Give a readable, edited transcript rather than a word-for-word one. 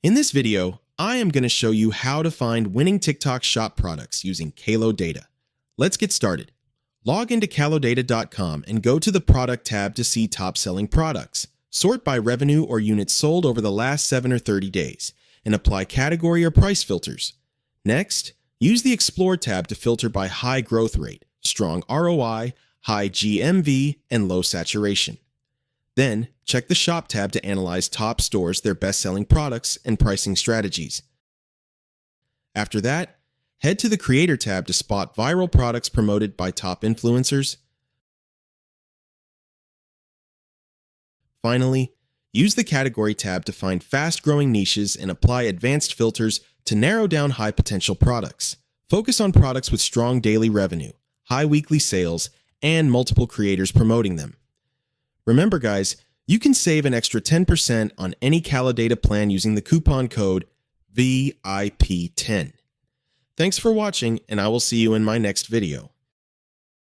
In this video, I am going to show you how to find winning TikTok shop products using Kalodata. Let's get started. Log into kalodata.com and go to the Product tab to see top-selling products. Sort by revenue or units sold over the last 7 or 30 days, and apply category or price filters. Next, use the Explore tab to filter by high growth rate, strong ROI, high GMV, and low saturation. Then, check the Shop tab to analyze top stores, their best-selling products, and pricing strategies. After that, head to the Creator tab to spot viral products promoted by top influencers. Finally, use the Category tab to find fast-growing niches and apply advanced filters to narrow down high-potential products. Focus on products with strong daily revenue, high weekly sales, and multiple creators promoting them. Remember, guys, you can save an extra 10% on any Kalodata plan using the coupon code VIP10. Thanks for watching, and I will see you in my next video.